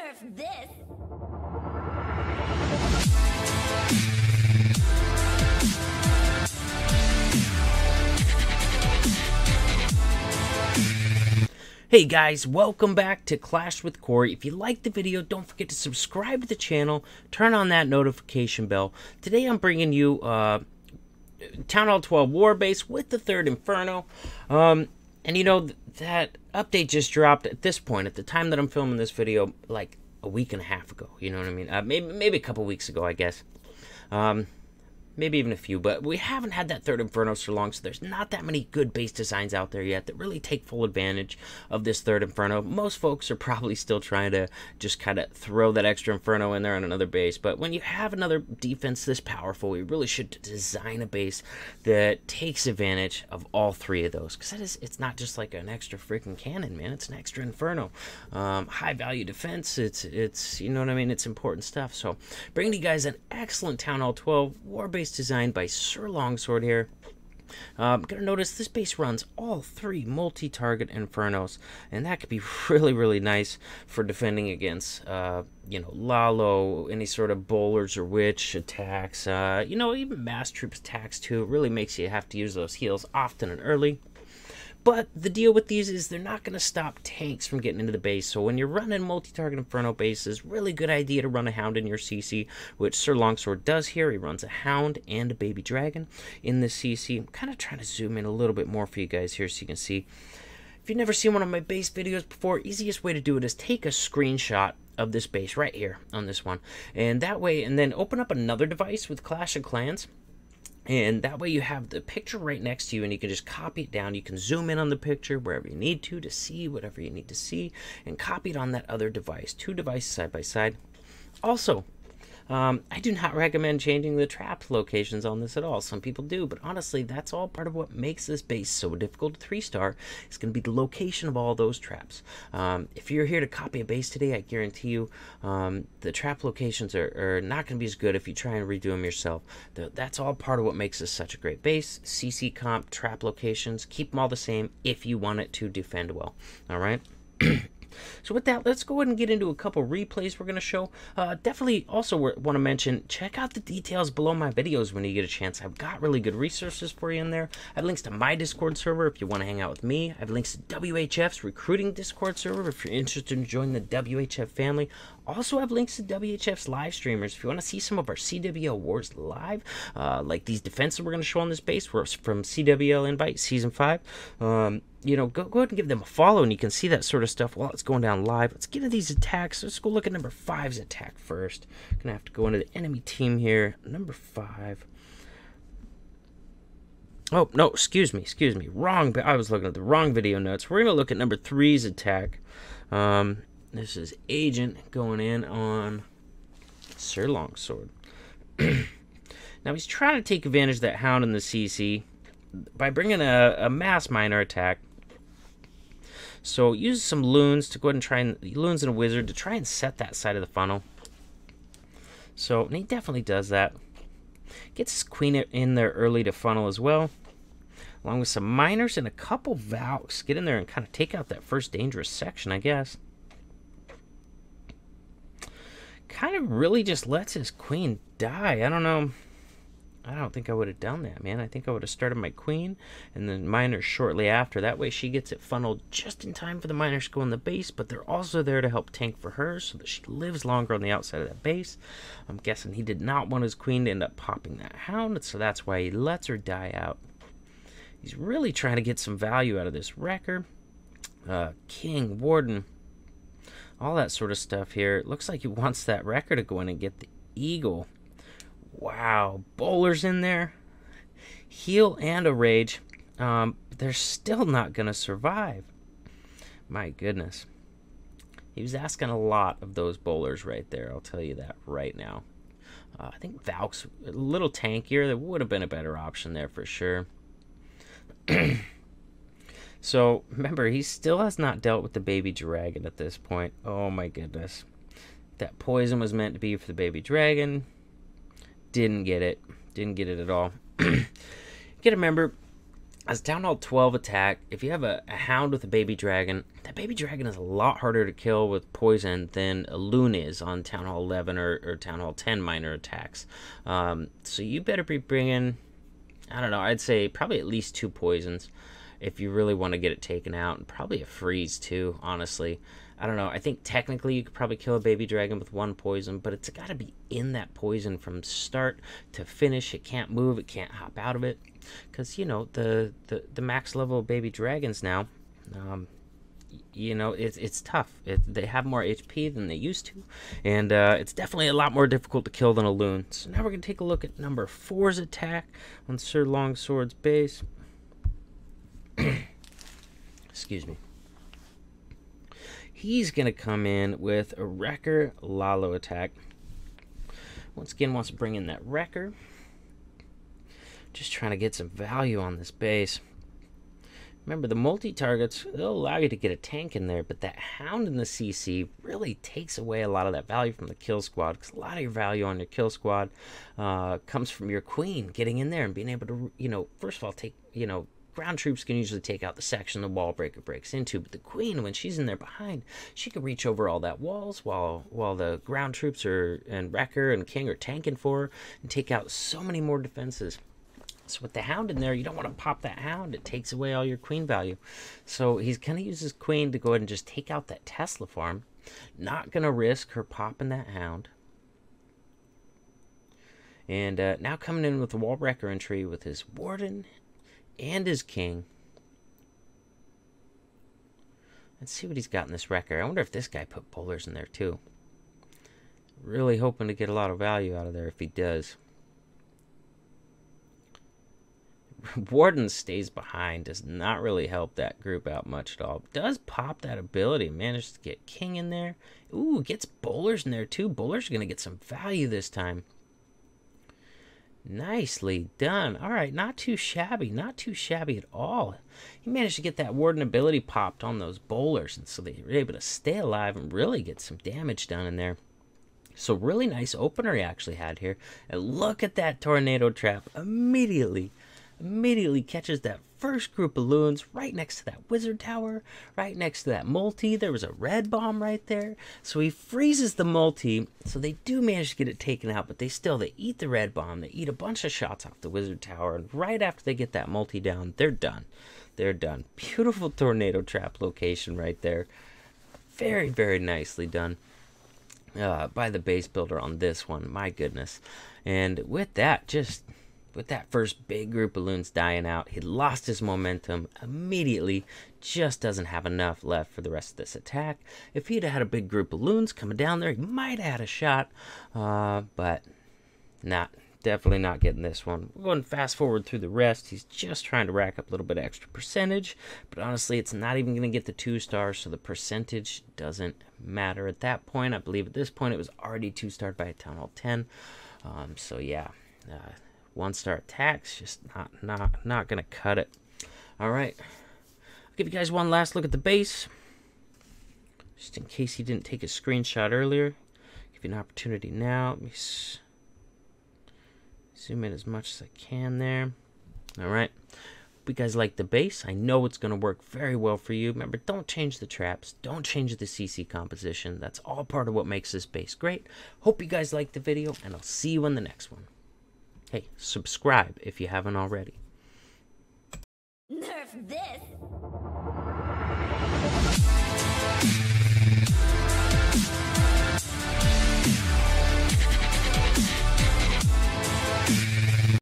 nerf this. Hey guys, welcome back to Clash with Corey. If you liked the video, don't forget to subscribe to the channel, turn on that notification bell. Today I'm bringing you Town Hall 12 War Base with the 3rd Inferno. And you know, that update just dropped at this point, at the time that I'm filming this video, like a week and a half ago. You know what I mean? Maybe a couple weeks ago, I guess. Maybe even a few, but we haven't had that 3rd Inferno so long, so there's not that many good base designs out there yet that really take full advantage of this 3rd Inferno. Most folks are probably still trying to just kind of throw that extra Inferno in there on another base, but when you have another defense this powerful, you really should design a base that takes advantage of all three of those, because it's not just like an extra freaking cannon, man. It's an extra Inferno. High value defense, it's you know what I mean, it's important stuff. So bringing you guys an excellent Town Hall 12 War Base designed by Sir Longsword here. Gonna notice this base runs all 3 multi-target Infernos, and that could be really nice for defending against you know, Lalo, any sort of bowlers or witch attacks, you know, even mass troops attacks too. It really makes you have to use those heals often and early. But the deal with these is they're not going to stop tanks from getting into the base. So when you're running multi-target Inferno bases, really good idea to run a Hound in your CC, which Sir Longsword does here. He runs a Hound and a Baby Dragon in the CC. I'm kind of trying to zoom in a little bit more for you guys here so you can see. If you've never seen one of my base videos before, easiest way to do it is take a screenshot of this base right here on this one. And that way, and then open up another device with Clash of Clans. And that way you have the picture right next to you, and you can just copy it down. You can zoom in on the picture wherever you need to see whatever you need to see, and copy it on that other device. 2 devices side by side. Also, I do not recommend changing the trap locations on this at all. Some people do, but honestly, that's all part of what makes this base so difficult to 3-star. It's going to be the location of all those traps. If you're here to copy a base today, I guarantee you the trap locations are not going to be as good if you try and redo them yourself. That's all part of what makes this such a great base. CC comp, trap locations, keep them all the same if you want it to defend well. All right? So with that, let's go ahead and get into a couple replays we're going to show. Definitely also want to mention, check out the details below my videos when you get a chance. I've got really good resources for you in there. I have links to my Discord server if you want to hang out with me. I have links to WHF's recruiting Discord server if you're interested in joining the WHF family. Also have links to WHF's live streamers if you want to see some of our CWL Wars live, like these defenses we're going to show on this base. We're from CWL Invite Season 5. You know, go ahead and give them a follow, and you can see that sort of stuff while it's going down live. Let's get into these attacks. Let's go look at number 5's attack first. Gonna have to go into the enemy team here. Number 5. Oh, no, excuse me. Wrong. I was looking at the wrong video notes. We're gonna look at number 3's attack. This is Agent going in on Sir Longsword. Now he's trying to take advantage of that Hound in the CC by bringing a mass miner attack. So use some loons to go ahead and try and loons and a wizard to try and set that side of the funnel. So and he definitely does that. Gets his queen in there early to funnel as well, along with some miners and a couple Valks. Get in there and kind of take out that first dangerous section, I guess. Kind of really just lets his queen die. I don't know. I don't think I would have done that, man. I think I would have started my queen and then miners shortly after. That way she gets it funneled just in time for the miners to go in the base, but they're also there to help tank for her so that she lives longer on the outside of that base. I'm guessing he did not want his queen to end up popping that Hound, so that's why he lets her die out. He's really trying to get some value out of this wrecker. King, Warden, all that sort of stuff here. It looks like he wants that wrecker to go in and get the eagle. Wow, bowlers in there, heal and a rage. They're still not gonna survive. My goodness, he was asking a lot of those bowlers right there. I'll tell you that right now. I think Valk's a little tankier. There would have been a better option there for sure. So remember, he still has not dealt with the baby dragon at this point. Oh my goodness, that poison was meant to be for the baby dragon. Didn't get it at all. You gotta remember, As Town Hall 12 attack, if you have a hound with a baby dragon, that baby dragon is a lot harder to kill with poison than a loon is on Town Hall 11 or Town Hall 10 minor attacks. So you better be bringing, I don't know, I'd say probably at least 2 poisons if you really want to get it taken out, and probably a freeze too, honestly. I don't know, I think technically you could probably kill a baby dragon with 1 poison, but it's got to be in that poison from start to finish. It can't move, it can't hop out of it, because, you know, the max level of baby dragons now, you know, it's tough. They have more HP than they used to, and it's definitely a lot more difficult to kill than a loon. So now we're going to take a look at number 4's attack on Sir Longsword's base. Excuse me. He's going to come in with a Wrecker Lalo attack. Once again, wants to bring in that Wrecker. Just trying to get some value on this base. Remember, the multi-targets, they'll allow you to get a tank in there, but that Hound in the CC really takes away a lot of that value from the kill squad, because a lot of your value on your kill squad comes from your queen getting in there and being able to, you know, first of all, take, you know, ground troops can usually take out the section the wall breaker breaks into, but the queen, when she's in there behind, she can reach over all that walls while the ground troops and Wrecker and King are tanking for her, and take out so many more defenses. So with the Hound in there, you don't want to pop that Hound. It takes away all your queen value. So he's going to use his queen to go ahead and just take out that Tesla farm. Not going to risk her popping that Hound. And now coming in with the wall wrecker entry with his Warden and his King. Let's see what he's got in this Wrecker. I wonder if this guy put bowlers in there too. Really hoping to get a lot of value out of there if he does. Warden stays behind, does not really help that group out much at all. Does pop that ability, manages to get King in there. Ooh, gets bowlers in there too. Bowlers are going to get some value this time. Nicely done. All right, not too shabby. Not too shabby at all. He managed to get that Warden ability popped on those bowlers, and so they were able to stay alive and really get some damage done in there. So really nice opener he actually had here. And look at that tornado trap. Immediately catches that first group of loons right next to that wizard tower, right next to that multi. There was a red bomb right there. So he freezes the multi. So they do manage to get it taken out, but they eat the red bomb. They eat a bunch of shots off the wizard tower. And right after they get that multi down, they're done. They're done. Beautiful tornado trap location right there. Very, very nicely done by the base builder on this one. My goodness. And with that, with that first big group of loons dying out, he lost his momentum immediately. Just doesn't have enough left for the rest of this attack. If he'd had a big group of loons coming down there, he might have had a shot, but definitely not getting this one. We're going fast forward through the rest. He's just trying to rack up a little bit of extra percentage, but honestly, it's not even going to get the 2 stars, so the percentage doesn't matter at that point. I believe at this point it was already 2-starred by a Town Hall 10. So yeah. 1-star attacks, just not gonna cut it. All right, I'll give you guys one last look at the base, just in case you didn't take a screenshot earlier. Give you an opportunity now. Let me zoom in as much as I can there. All right, hope you guys like the base. I know it's gonna work very well for you. Remember, don't change the traps, don't change the CC composition. That's all part of what makes this base great. Hope you guys liked the video, and I'll see you in the next one. Hey, subscribe if you haven't already. Nerf this!